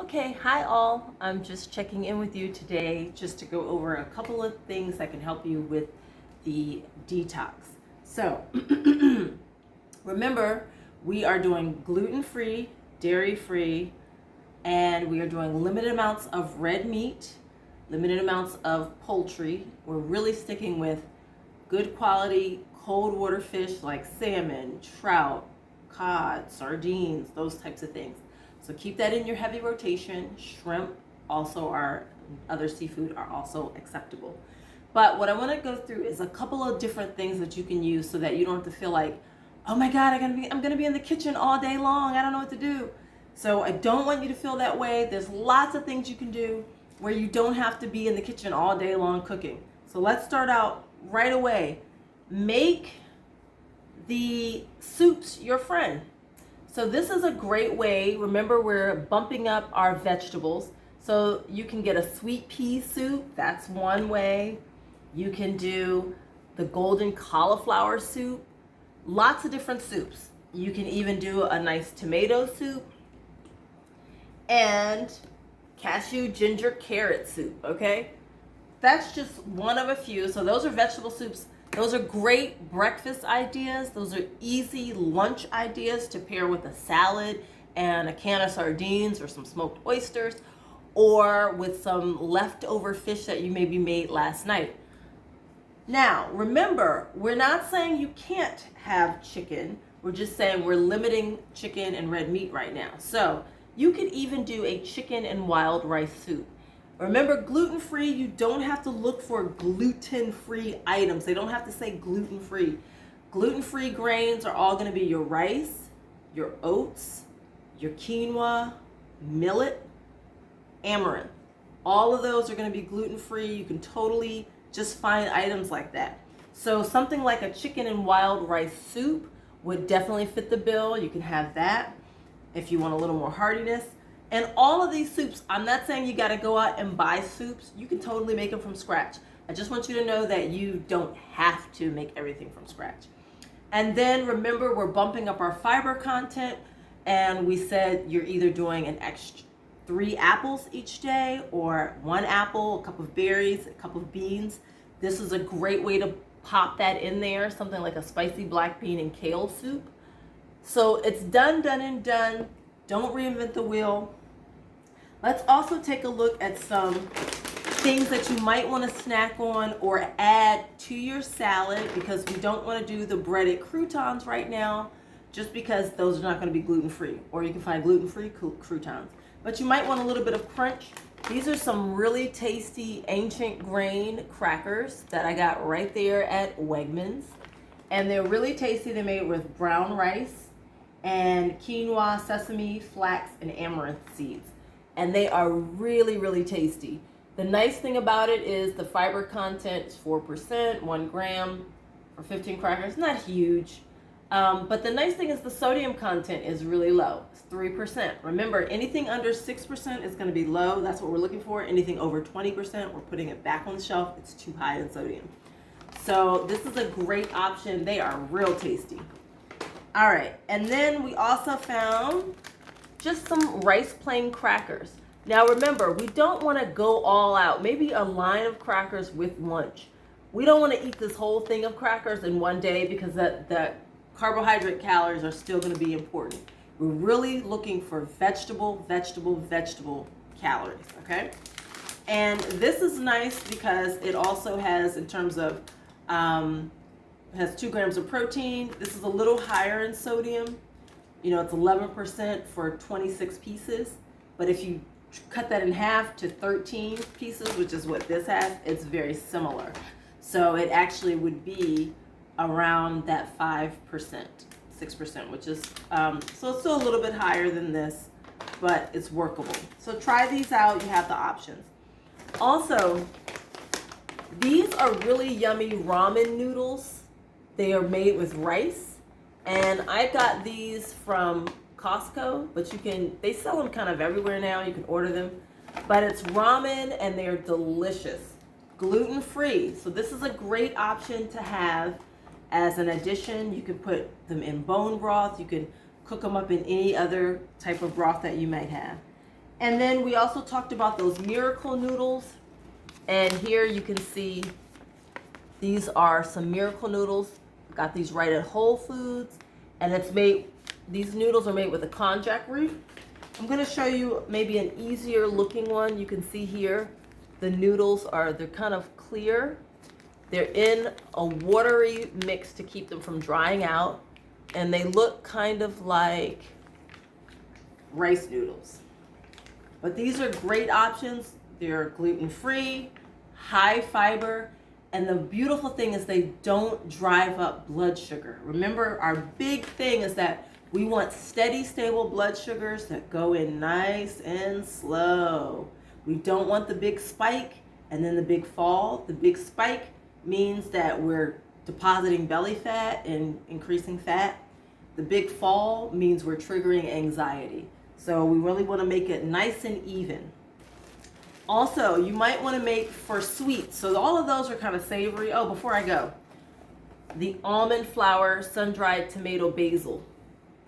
Okay, hi all. I'm just checking in with you today just to go over a couple of things that can help you with the detox. So, remember, we are doing gluten-free, dairy-free, and we are doing limited amounts of red meat, limited amounts of poultry. We're really sticking with good quality cold water fish like salmon, trout, cod, sardines, those types of things. So keep that in your heavy rotation. Shrimp also are, other seafood are also acceptable. But what I want to go through is a couple of different things that you can use so that you don't have to feel like, oh my God, I'm gonna be in the kitchen all day long. I don't know what to do. So I don't want you to feel that way. There's lots of things you can do where you don't have to be in the kitchen all day long cooking. So let's start out right away. Make the soups your friend. So this is a great way. Remember, we're bumping up our vegetables. So you can get a sweet pea soup. That's one way. You can do the golden cauliflower soup. Lots of different soups. You can even do a nice tomato soup and cashew ginger carrot soup, okay? That's just one of a few. So those are vegetable soups. Those are great breakfast ideas. Those are easy lunch ideas to pair with a salad and a can of sardines or some smoked oysters, or with some leftover fish that you maybe made last night. Now, remember, we're not saying you can't have chicken. We're just saying we're limiting chicken and red meat right now. So you could even do a chicken and wild rice soup. Remember, gluten-free, you don't have to look for gluten-free items. They don't have to say gluten-free. Gluten-free grains are all going to be your rice, your oats, your quinoa, millet, amaranth. All of those are going to be gluten-free. You can totally just find items like that. So something like a chicken and wild rice soup would definitely fit the bill. You can have that if you want a little more heartiness. And all of these soups, I'm not saying you got to go out and buy soups. You can totally make them from scratch. I just want you to know that you don't have to make everything from scratch. And then remember, we're bumping up our fiber content. And we said you're either doing an extra 3 apples each day, or 1 apple, a cup of berries, a cup of beans. This is a great way to pop that in there, something like a spicy black bean and kale soup. So it's done and done. Don't reinvent the wheel. Let's also take a look at some things that you might want to snack on or add to your salad, because we don't want to do the breaded croutons right now, just because those are not going to be gluten-free, or you can find gluten-free croutons. But you might want a little bit of crunch. These are some really tasty ancient grain crackers that I got right there at Wegmans. And they're really tasty. They're made with brown rice and quinoa, sesame, flax, and amaranth seeds. And they are really, really tasty. The nice thing about it is the fiber content is 4%, 1 gram for 15 crackers. Not huge. But the nice thing is the sodium content is really low. It's 3%. Remember, anything under 6% is going to be low. That's what we're looking for. Anything over 20%, we're putting it back on the shelf. It's too high in sodium. So this is a great option. They are real tasty. All right. And then we also found just some rice plain crackers. Now remember, we don't want to go all out. Maybe a line of crackers with lunch. We don't want to eat this whole thing of crackers in one day, because the carbohydrate calories are still going to be important. We're really looking for vegetable calories, okay? And this is nice because it also has, in terms of, has 2 grams of protein. This is a little higher in sodium. You know, it's 11% for 26 pieces. But if you cut that in half to 13 pieces, which is what this has, it's very similar. So it actually would be around that 5%, 6%, which is, so it's still a little bit higher than this, but it's workable. So try these out. You have the options. Also, these are really yummy ramen noodles. They are made with rice. And I got these from Costco, but they sell them kind of everywhere now. You can order them. But it's ramen and they're delicious. Gluten-free. So this is a great option to have as an addition. You can put them in bone broth. You can cook them up in any other type of broth that you might have. And then we also talked about those miracle noodles. And here you can see these are some miracle noodles. Got these right at Whole Foods. And it's made, these noodles are made with a konjac root. I'm gonna show you maybe an easier looking one. You can see here, the noodles they're kind of clear. They're in a watery mix to keep them from drying out. And they look kind of like rice noodles. But these are great options. They're gluten-free, high fiber, and the beautiful thing is they don't drive up blood sugar. Remember, our big thing is that we want steady, stable blood sugars that go in nice and slow. We don't want the big spike and then the big fall. The big spike means that we're depositing belly fat and increasing fat. The big fall means we're triggering anxiety. So we really want to make it nice and even. Also, you might want to make for sweets. So all of those are kind of savory. Oh, before I go, the almond flour sun-dried tomato basil.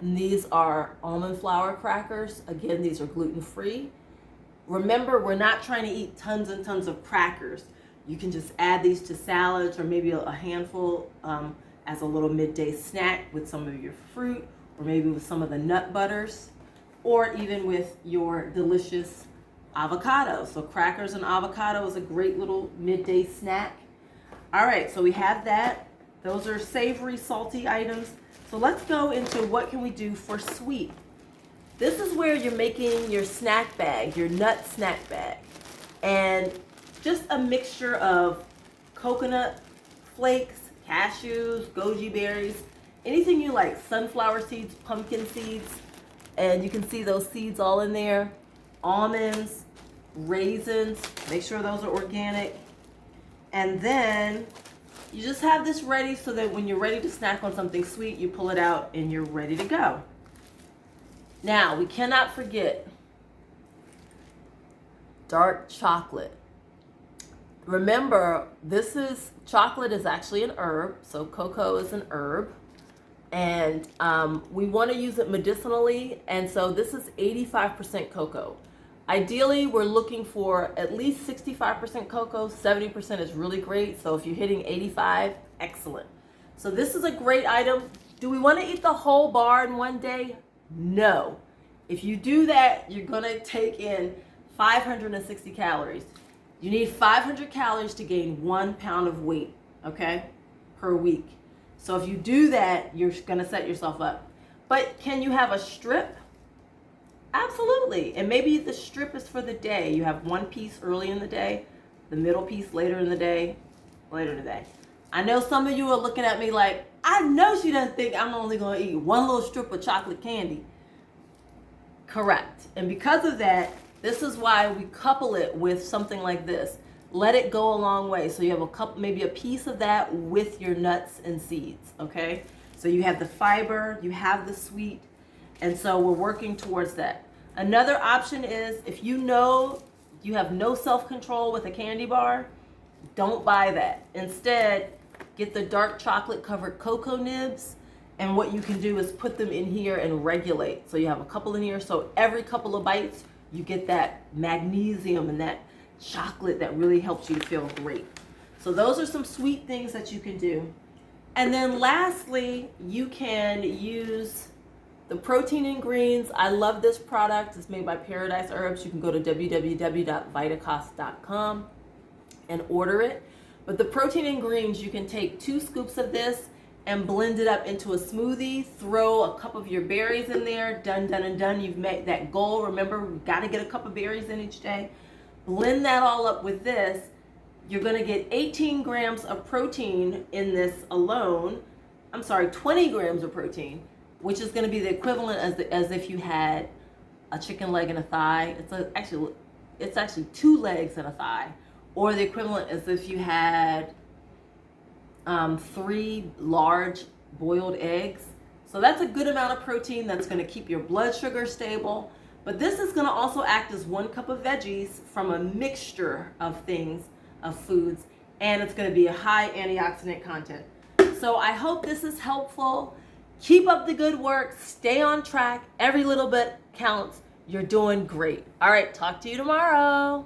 And these are almond flour crackers. Again, these are gluten-free. Remember, we're not trying to eat tons and tons of crackers. You can just add these to salads or maybe a handful as a little midday snack with some of your fruit, or maybe with some of the nut butters, or even with your delicious avocado. So crackers and avocado is a great little midday snack. All right, so we have that. Those are savory, salty items. So let's go into what can we do for sweet. This is where you're making your snack bag, your nut snack bag. And just a mixture of coconut flakes, cashews, goji berries, anything you like, sunflower seeds, pumpkin seeds, and you can see those seeds all in there, almonds, raisins, make sure those are organic. And then you just have this ready so that when you're ready to snack on something sweet, you pull it out and you're ready to go. Now, we cannot forget dark chocolate. Remember, chocolate is actually an herb, so cocoa is an herb. And we want to use it medicinally, and so this is 85% cocoa. Ideally, we're looking for at least 65% cocoa, 70% is really great. So if you're hitting 85, excellent. So this is a great item. Do we want to eat the whole bar in one day? No. If you do that, you're going to take in 560 calories. You need 500 calories to gain 1 pound of weight, okay, per week. So if you do that, you're going to set yourself up. But can you have a strip? Absolutely. And maybe the strip is for the day. You have one piece early in the day, the middle piece later in the day, later in the day. I know some of you are looking at me like, I know she doesn't think I'm only going to eat one little strip of chocolate candy. Correct. And because of that, this is why we couple it with something like this. Let it go a long way. So you have a couple, maybe a piece of that with your nuts and seeds, okay? So you have the fiber, you have the sweet, and so we're working towards that. Another option is if you know you have no self-control with a candy bar, don't buy that. Instead, get the dark chocolate covered cocoa nibs, and what you can do is put them in here and regulate. So you have a couple in here, so every couple of bites, you get that magnesium and that chocolate that really helps you to feel great. So those are some sweet things that you can do. And then lastly, you can use the protein in greens. I love this product. It's made by Paradise Herbs. You can go to www.vitacost.com and order it. But the protein in greens, you can take 2 scoops of this and blend it up into a smoothie. Throw a cup of your berries in there. Done, done, and done. You've met that goal. Remember, we've got to get a cup of berries in each day. Blend that all up with this. You're going to get 18 grams of protein in this alone. 20 grams of protein, which is going to be the equivalent as if you had a chicken leg and a thigh. It's actually 2 legs and a thigh, or the equivalent as if you had 3 large boiled eggs. So that's a good amount of protein that's going to keep your blood sugar stable. But this is going to also act as 1 cup of veggies from a mixture of things, of foods, and it's going to be a high antioxidant content. So I hope this is helpful. Keep up the good work. Stay on track. Every little bit counts. You're doing great. All right, talk to you tomorrow.